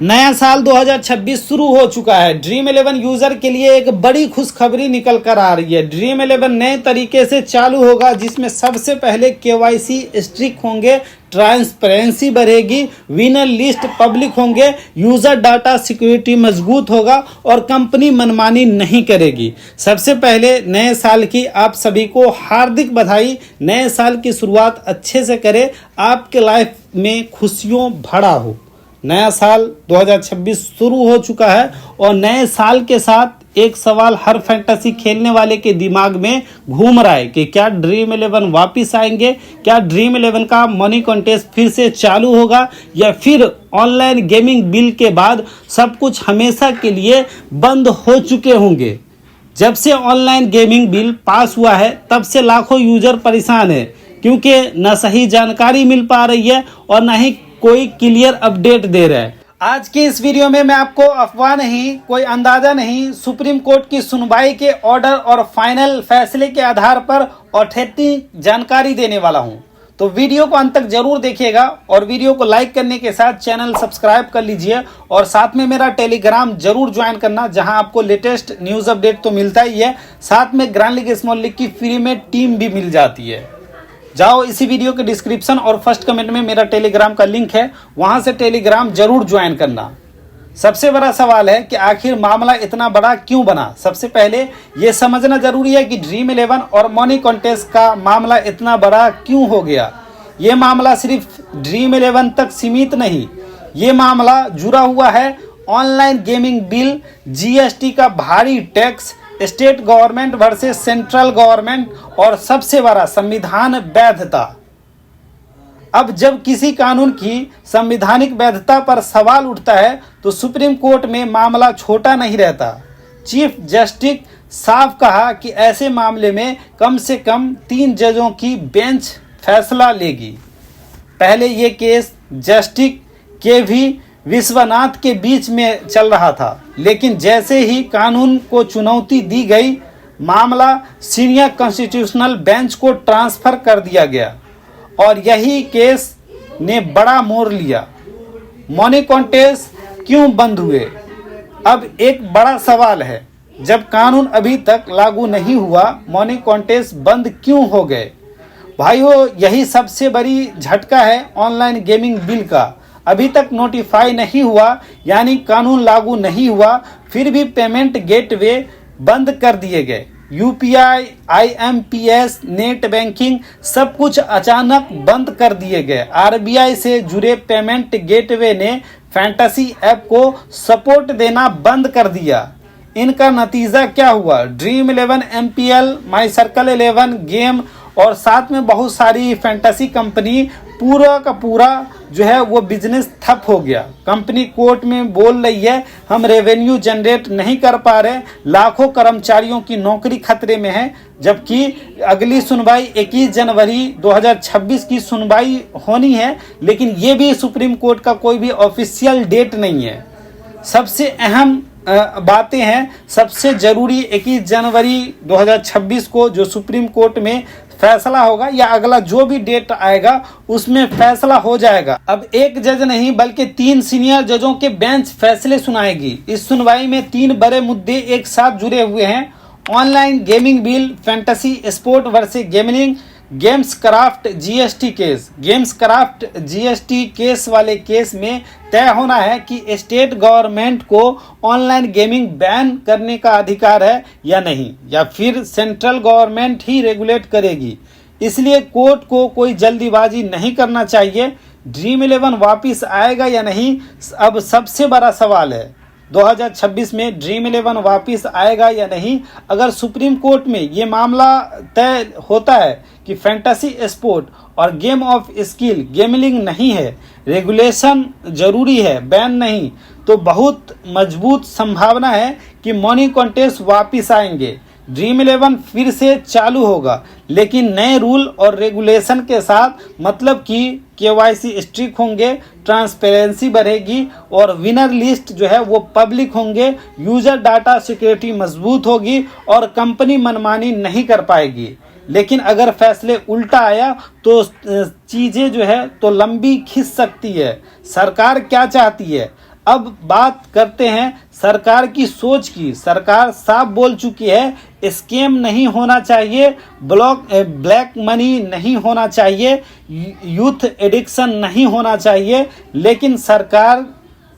नया साल 2026 शुरू हो चुका है। ड्रीम 11 यूजर के लिए एक बड़ी खुशखबरी निकल कर आ रही है। ड्रीम 11 नए तरीके से चालू होगा, जिसमें सबसे पहले केवाईसी स्ट्रिक्ट होंगे, ट्रांसपेरेंसी बढ़ेगी, विनर लिस्ट पब्लिक होंगे, यूजर डाटा सिक्योरिटी मजबूत होगा और कंपनी मनमानी नहीं करेगी। सबसे पहले नए साल की आप सभी को हार्दिक बधाई। नए साल की शुरुआत अच्छे से करें, आपके लाइफ में खुशियों भरा हो। नया साल 2026 शुरू हो चुका है और नए साल के साथ एक सवाल हर फैंटेसी खेलने वाले के दिमाग में घूम रहा है कि क्या ड्रीम 11 वापस आएंगे, क्या ड्रीम 11 का मनी कॉन्टेस्ट फिर से चालू होगा या फिर ऑनलाइन गेमिंग बिल के बाद सब कुछ हमेशा के लिए बंद हो चुके होंगे। जब से ऑनलाइन गेमिंग बिल पास हुआ है तब से लाखों यूजर परेशान है, क्योंकि न सही जानकारी मिल पा रही है और न ही कोई क्लियर अपडेट दे रहा है। आज की इस वीडियो में मैं आपको अफवाह नहीं, कोई अंदाजा नहीं, सुप्रीम कोर्ट की सुनवाई के ऑर्डर और फाइनल फैसले के आधार पर ऑथेंटिक जानकारी देने वाला हूं। तो वीडियो को अंत तक जरूर देखिएगा और वीडियो को लाइक करने के साथ चैनल सब्सक्राइब कर लीजिए और साथ में मेरा टेलीग्राम जरूर ज्वाइन करना, जहां आपको लेटेस्ट न्यूज अपडेट तो मिलता ही है, साथ में ग्रैंड लीग स्मॉल लीग की फ्री में टीम भी मिल जाती है। जाओ इसी वीडियो के डिस्क्रिप्शन और फर्स्ट कमेंट में मेरा टेलीग्राम का लिंक है, वहां से टेलीग्राम जरूर ज्वाइन करना। सबसे बड़ा सवाल है कि आखिर मामला इतना बड़ा क्यों बना। सबसे पहले यह समझना जरूरी है कि ड्रीम 11 और मनी कॉन्टेस्ट का मामला इतना बड़ा क्यों हो गया। यह मामला सिर्फ ड्रीम 11 तक सीमित नहीं, ये मामला जुड़ा हुआ है ऑनलाइन गेमिंग बिल, जीएसटी का भारी tax, state government versus central government और सबसे बड़ा संविधान वैधता। अब जब किसी कानून की संवैधानिक वैधता पर सवाल उठता है तो सुप्रीम कोर्ट में मामला छोटा नहीं रहता। चीफ जस्टिस साफ कहा कि ऐसे मामले में कम से कम 3 जजों की बेंच फैसला लेगी। पहले ये केस जस्टिस के विश्वनाथ के बीच में चल रहा था, लेकिन जैसे ही कानून को चुनौती दी गई, मामला सीनियर कॉन्स्टिट्यूशनल बेंच को ट्रांसफर कर दिया गया और यही केस ने बड़ा मोड़ लिया। मनी कॉन्टेस्ट क्यों बंद हुए? अब एक बड़ा सवाल है, जब कानून अभी तक लागू नहीं हुआ, मनी कॉन्टेस्ट बंद क्यों हो गए? भाइयों, यही सबसे बड़ी झटका है ऑनलाइन गेमिंग बिल का। अभी तक नोटिफाई नहीं हुआ, यानी कानून लागू नहीं हुआ, फिर भी पेमेंट गेटवे बंद कर दिए गए। यूपीआई, आईएमपीएस, नेट बैंकिंग सब कुछ अचानक बंद कर दिए गए। आरबीआई से जुड़े पेमेंट गेटवे ने फैंटेसी ऐप को सपोर्ट देना बंद कर दिया। इनका नतीजा क्या हुआ? ड्रीम 11, एमपीएल, माई सर्कल 11 गेम और साथ में बहुत सारी फैंटेसी कंपनी, पूरा का पूरा जो है वो बिजनेस ठप हो गया। कंपनी कोर्ट में बोल रही है हम रेवेन्यू जनरेट नहीं कर पा रहे, लाखों कर्मचारियों की नौकरी खतरे में है, जबकि अगली सुनवाई 21 जनवरी 2026 की सुनवाई होनी है, लेकिन ये भी सुप्रीम कोर्ट का कोई भी ऑफिशियल डेट नहीं है। सबसे अहम बातें हैं, सबसे जरूरी 21 जनवरी 2026 को जो सुप्रीम कोर्ट में फैसला होगा या अगला जो भी डेट आएगा उसमें फैसला हो जाएगा। अब एक जज नहीं बल्कि 3 सीनियर जजों के बेंच फैसले सुनाएगी। इस सुनवाई में 3 बड़े मुद्दे एक साथ जुड़े हुए हैं: online gaming bill, fantasy sport versus gaming, games craft GST case. Games craft GST case वाले केस में तय होना है कि स्टेट गवर्नमेंट को ऑनलाइन गेमिंग बैन करने का अधिकार है या नहीं, या फिर सेंट्रल गवर्नमेंट ही रेगुलेट करेगी। इसलिए कोर्ट को कोई जल्दीबाजी नहीं करना चाहिए। ड्रीम 11 वापिस आएगा या नहीं, अब सबसे बड़ा सवाल है। 2026 में ड्रीम 11 वापिस आएगा या नहीं? अगर सुप्रीम कोर्ट में ये मामला तय होता है कि फैंटेसी स्पोर्ट और गेम ऑफ स्किल गेमिंग नहीं है, रेगुलेशन जरूरी है, बैन नहीं, तो बहुत मजबूत संभावना है कि मनी कॉन्टेस्ट वापिस आएंगे। ड्रीम 11 फिर से चालू होगा, लेकिन नए रूल और रेगुलेशन के साथ, मतलब कि केवाईसी स्ट्रिक्ट होंगे, ट्रांसपेरेंसी बढ़ेगी और विनर लिस्ट जो है वो पब्लिक होंगे, यूजर डाटा सिक्योरिटी मजबूत होगी और कंपनी मनमानी नहीं कर पाएगी। लेकिन अगर फैसले उल्टा आया तो चीजें जो है तो लंबी खिंच सकती है। सरकार क्या चाहती है? अब बात करते हैं सरकार की सोच की। सरकार साफ बोल चुकी है स्कैम नहीं होना चाहिए, ब्लैक मनी नहीं होना चाहिए, यूथ एडिक्शन नहीं होना चाहिए। लेकिन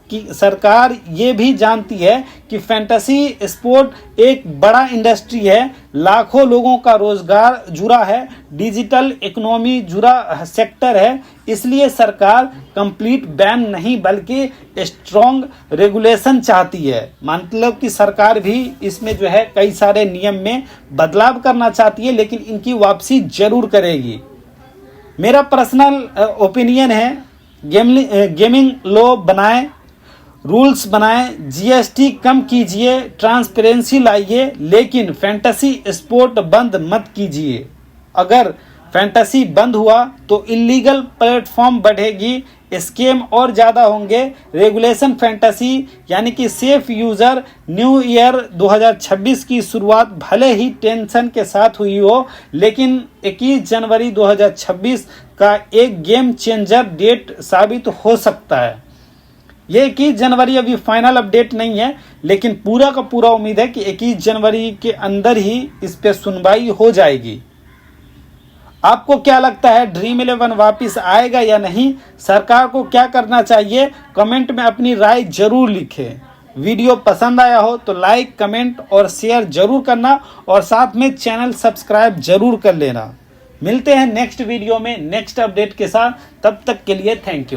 सरकार ये भी जानती है कि फैंटेसी स्पोर्ट एक बड़ा इंडस्ट्री है, लाखों लोगों का रोजगार जुड़ा है, डिजिटल इकोनॉमी जुड़ा सेक्टर है। इसलिए सरकार कंप्लीट बैन नहीं बल्कि स्ट्रॉन्ग रेगुलेशन चाहती है। मतलब कि सरकार भी इसमें जो है कई सारे नियम में बदलाव करना चाहती है, लेकिन इनकी वापसी जरूर करेगी। मेरा पर्सनल ओपिनियन है गेमिंग लॉ बनाएं, रूल्स बनाएं, जीएसटी कम कीजिए, ट्रांसपेरेंसी लाइए, लेकिन फैंटेसी स्पोर्ट बंद मत कीजिए। अगर फैंटेसी बंद हुआ तो इलीगल प्लेटफॉर्म बढ़ेगी, स्कैम और ज़्यादा होंगे। रेगुलेशन फैंटेसी यानी कि सेफ यूज़र न्यू ईयर 2026 की शुरुआत भले ही टेंशन के साथ हुई हो, लेकिन 21 जनवरी 2026 का एक गेम चेंजर डेट साबित हो सकता है। ये 21 जनवरी अभी फाइनल अपडेट नहीं है, लेकिन पूरा का पूरा उम्मीद है कि 21 जनवरी के अंदर ही इस पे सुनवाई हो जाएगी। आपको क्या लगता है, ड्रीम 11 वापस आएगा या नहीं? सरकार को क्या करना चाहिए? कमेंट में अपनी राय जरूर लिखें। वीडियो पसंद आया हो तो लाइक, कमेंट और शेयर जरूर करना, और साथ में चैनल सब्सक्राइब जरूर कर लेना। मिलते हैं नेक्स्ट वीडियो में नेक्स्ट अपडेट के साथ। तब तक के लिए थैंक यू।